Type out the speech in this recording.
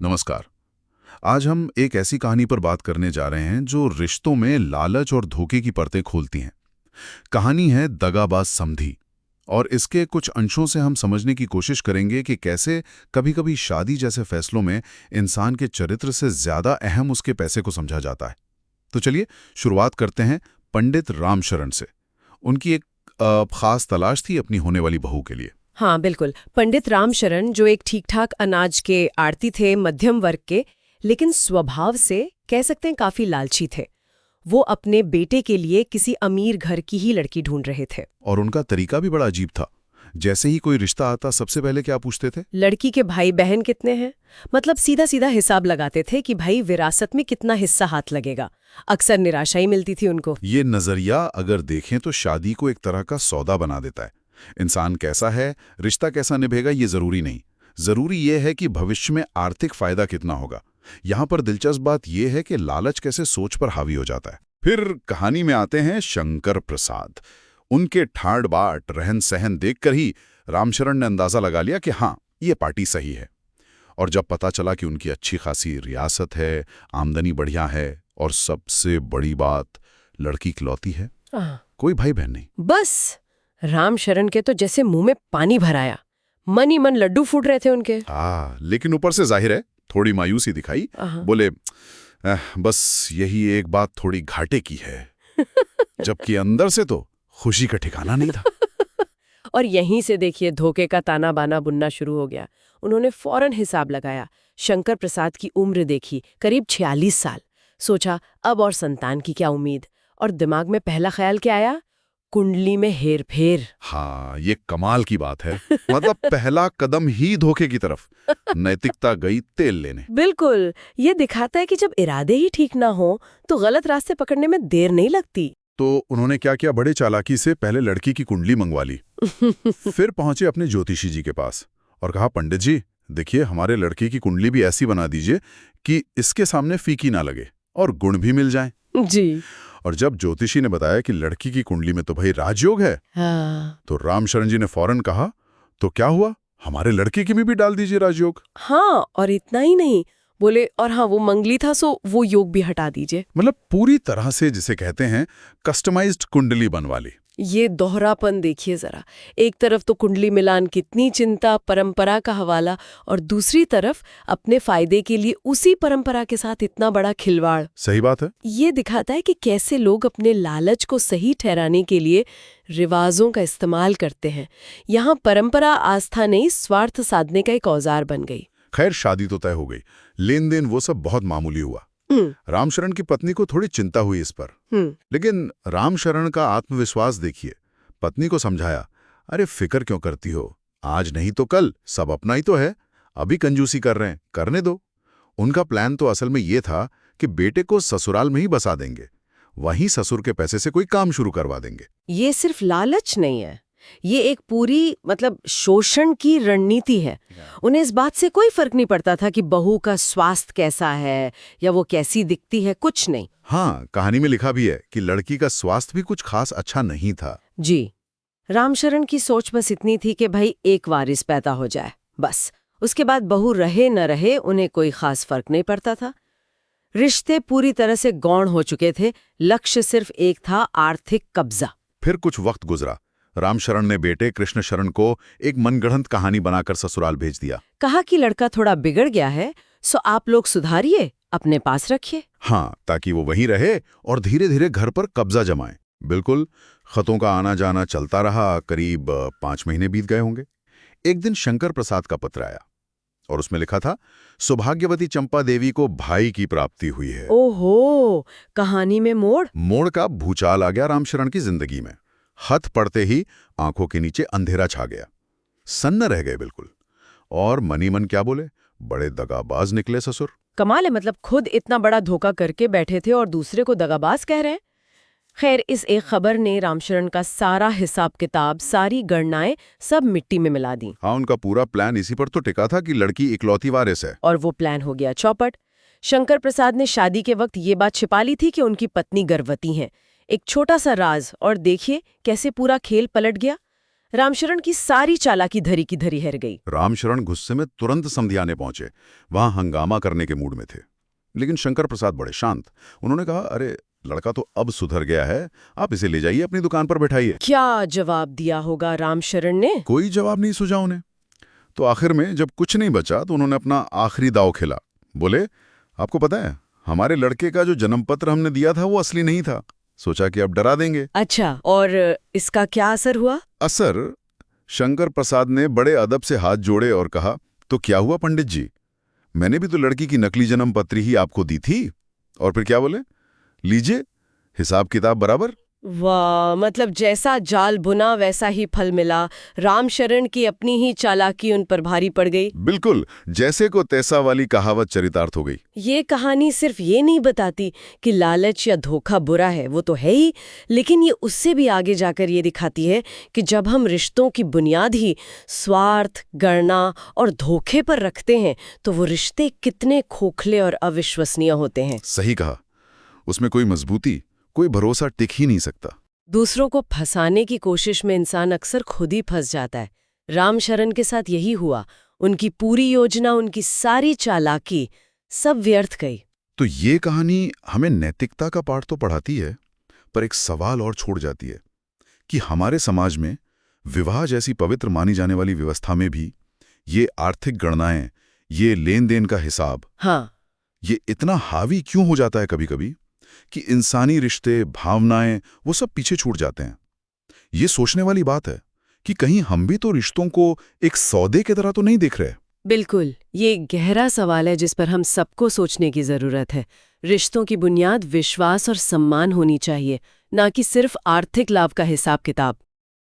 नमस्कार। आज हम एक ऐसी कहानी पर बात करने जा रहे हैं जो रिश्तों में लालच और धोखे की परतें खोलती हैं। कहानी है दगाबाज समधी। और इसके कुछ अंशों से हम समझने की कोशिश करेंगे कि कैसे कभी-कभी शादी जैसे फैसलों में इंसान के चरित्र से ज्यादा अहम उसके पैसे को समझा जाता है। तो चलिए शुरुआत करते हैं पंडित रामशरण से। उनकी एक खास तलाश थी अपनी होने वाली बहू के लिए। हाँ बिल्कुल। पंडित रामशरण जो एक ठीक ठाक अनाज के आड़ती थे, मध्यम वर्ग के, लेकिन स्वभाव से कह सकते हैं काफी लालची थे। वो अपने बेटे के लिए किसी अमीर घर की ही लड़की ढूंढ रहे थे। और उनका तरीका भी बड़ा अजीब था। जैसे ही कोई रिश्ता आता सबसे पहले क्या पूछते थे? लड़की के भाई बहन कितने हैं, मतलब सीधा सीधा हिसाब लगाते थे कि भाई विरासत में कितना हिस्सा हाथ लगेगा। अक्सर निराशा ही मिलती थी उनको। ये नजरिया अगर देखें तो शादी को एक तरह का सौदा बना देता है। इंसान कैसा है, रिश्ता कैसा निभेगा, ये जरूरी नहीं। जरूरी ये है कि भविष्य में आर्थिक फायदा कितना होगा। यहाँ पर दिलचस्प बात यह है कि लालच कैसे सोच पर हावी हो जाता है। फिर कहानी में आते हैं शंकर प्रसाद। उनके ठाड़ बाट रहन सहन देखकर ही रामशरण ने अंदाजा लगा लिया कि हाँ, ये पार्टी सही है। और जब पता चला कि उनकी अच्छी खासी रियासत है, आमदनी बढ़िया है और सबसे बड़ी बात, लड़की इकलौती है, कोई भाई बहन नहीं। बस रामशरण के तो जैसे मुंह में पानी भर आया। मन ही मन लड्डू फूट रहे थे उनके। लेकिन ऊपर से जाहिर है थोड़ी मायूसी दिखाई। बोले, बस यही एक बात थोड़ी घाटे की है। जबकि अंदर से तो खुशी का ठिकाना नहीं था। और यहीं से देखिए धोखे का ताना बाना बुनना शुरू हो गया। उन्होंने फौरन हिसाब लगाया, शंकर प्रसाद की उम्र देखी, करीब 46 साल। सोचा अब और संतान की क्या उम्मीद। और दिमाग में पहला ख्याल क्या आया? कुंडली में हेर फेर। हाँ, ये कमाल की बात है। मतलब पहला कदम ही धोखे की तरफ। नैतिकता गई तेल लेने। बिल्कुल, ये दिखाता है कि जब इरादे ही ठीक ना हो तो गलत रास्ते पकड़ने में देर नहीं लगती। तो उन्होंने क्या किया? बड़े चालाकी से पहले लड़की की कुंडली मंगवा ली। फिर पहुंचे अपने ज्योतिषी जी के पास और कहा, पंडित जी देखिए, हमारे लड़के की कुंडली भी ऐसी बना दीजिए कि इसके सामने फीकी ना लगे और गुण भी मिल जाएं। जी। और जब ज्योतिषी ने बताया कि लड़की की कुंडली में तो भाई राजयोग है, तो रामशरण जी ने फौरन कहा, तो क्या हुआ, हमारे लड़के की में भी डाल दीजिए राजयोग। हाँ, और इतना ही नहीं, बोले और हाँ वो मंगली था सो वो योग भी हटा दीजिए। मतलब पूरी तरह से जिसे कहते हैं कस्टमाइज्ड कुंडली बनवा ली। ये दोहरापन देखिए जरा। एक तरफ तो कुंडली मिलान कितनी चिंता, परंपरा का हवाला, और दूसरी तरफ अपने फायदे के लिए उसी परंपरा के साथ इतना बड़ा खिलवाड़। सही बात है। ये दिखाता है कि कैसे लोग अपने लालच को सही ठहराने के लिए रिवाजों का इस्तेमाल करते हैं। यहाँ परंपरा आस्था नहीं, स्वार्थ साधने का एक औजार बन गई। खैर, शादी तो तय हो गई, लेन देन वो सब बहुत मामूली हुआ। रामशरण की पत्नी को थोड़ी चिंता हुई इस पर। लेकिन रामशरण का आत्मविश्वास देखिए। पत्नी को समझाया, अरे फिक्र क्यों करती हो, आज नहीं तो कल सब अपना ही तो है, अभी कंजूसी कर रहे हैं, करने दो। उनका प्लान तो असल में ये था कि बेटे को ससुराल में ही बसा देंगे, वहीं ससुर के पैसे से कोई काम शुरू करवा देंगे। ये सिर्फ लालच नहीं है, ये एक पूरी शोषण की रणनीति है। उन्हें इस बात से कोई फर्क नहीं पड़ता था कि बहू का स्वास्थ्य कैसा है या वो कैसी दिखती है, कुछ नहीं। हाँ, कहानी में लिखा भी है कि लड़की का स्वास्थ्य भी कुछ खास अच्छा नहीं था। जी। रामशरण की सोच बस इतनी थी कि भाई एक वारिस पैदा हो जाए, बस। उसके बाद बहू रहे न रहे उन्हें कोई खास फर्क नहीं पड़ता था। रिश्ते पूरी तरह से गौण हो चुके थे, लक्ष्य सिर्फ एक था, आर्थिक कब्जा। फिर कुछ वक्त गुजरा। रामशरण ने बेटे कृष्णशरण को एक मनगढ़ंत कहानी बनाकर ससुराल भेज दिया। कहा कि लड़का थोड़ा बिगड़ गया है, सो आप लोग सुधारिए, अपने पास रखिए। हाँ, ताकि वो वहीं रहे और धीरे धीरे घर पर कब्जा जमाए। बिल्कुल, खतों का आना जाना चलता रहा। करीब 5 महीने बीत गए होंगे। एक दिन शंकर प्रसाद का पत्र आया और उसमें लिखा था, सौभाग्यवती चंपा देवी को भाई की प्राप्ति हुई है। ओहो, कहानी में मोड़ का भूचाल आ गया रामशरण की जिंदगी में। हथ पड़ते ही आंखों के नीचे अंधेरा छा गया, सन्न रह गए बिल्कुल। और मनी मन क्या बोले, बड़े दगाबाज निकले ससुर। कमाल है, मतलब खुद इतना बड़ा धोखा करके बैठे थे और दूसरे को दगाबाज कह रहे हैं। खैर, इस एक खबर ने रामशरण का सारा हिसाब किताब, सारी गणनाएं सब मिट्टी में मिला दी। हाँ, उनका पूरा प्लान इसी पर तो टिका था कि लड़की इकलौती वारिस है। और वो प्लान हो गया चौपट। शंकर प्रसाद ने शादी के वक्त ये बात छिपा ली थी कि उनकी पत्नी गर्भवती हैं। एक छोटा सा राज, और देखिए कैसे पूरा खेल पलट गया। रामशरण की सारी चालाकी धरी की धरी हर गई। रामशरण गुस्से में तुरंत समधियाने पहुंचे, वहां हंगामा करने के मूड में थे। लेकिन शंकर प्रसाद बड़े शांत। उन्होंने कहा, अरे लड़का तो अब सुधर गया है, आप इसे ले जाइए, अपनी दुकान पर बैठाइए। क्या जवाब दिया होगा रामशरण ने? कोई जवाब नहीं सूझा उन्हें। तो आखिर में जब कुछ नहीं बचा तो उन्होंने अपना आखिरी दांव खेला। बोले, आपको पता है, हमारे लड़के का जो जन्म पत्र हमने दिया था वो असली नहीं था। सोचा कि अब डरा देंगे। अच्छा, और इसका क्या असर हुआ? असर? शंकर प्रसाद ने बड़े अदब से हाथ जोड़े और कहा, तो क्या हुआ पंडित जी, मैंने भी तो लड़की की नकली जन्म पत्री ही आपको दी थी। और फिर क्या बोले, लीजिए हिसाब किताब बराबर। वाह, मतलब जैसा जाल बुना वैसा ही फल मिला। रामशरण की अपनी ही चालाकी उन पर भारी पड़ गई। बिल्कुल, जैसे को तैसा वाली कहावत चरितार्थ हो गई। ये कहानी सिर्फ ये नहीं बताती कि लालच या धोखा बुरा है, वो तो है ही, लेकिन ये उससे भी आगे जाकर ये दिखाती है कि जब हम रिश्तों की बुनियाद ही स्वार्थ, गणना और धोखे पर रखते हैं तो वो रिश्ते कितने खोखले और अविश्वसनीय होते हैं। सही कहा, उसमें कोई मजबूती, कोई भरोसा टिक ही नहीं सकता। दूसरों को फंसाने की कोशिश में इंसान अक्सर खुद ही फंस जाता है। रामशरण के साथ यही हुआ। उनकी पूरी योजना, उनकी सारी चालाकी सब व्यर्थ गई। तो ये कहानी हमें नैतिकता का पाठ तो पढ़ाती है, पर एक सवाल और छोड़ जाती है कि हमारे समाज में विवाह जैसी पवित्र मानी जाने वाली व्यवस्था में भी ये आर्थिक गणनाएं, ये लेन देन का हिसाब, हाँ, ये इतना हावी क्यों हो जाता है कभी कभी कि इंसानी रिश्ते, भावनाएं, वो सब पीछे छूट जाते हैं। ये सोचने वाली बात है कि कहीं हम भी तो रिश्तों को एक सौदे की तरह तो नहीं देख रहे। बिल्कुल, ये एक गहरा सवाल है जिस पर हम सबको सोचने की जरूरत है। रिश्तों की बुनियाद विश्वास और सम्मान होनी चाहिए, ना कि सिर्फ आर्थिक लाभ का हिसाब किताब।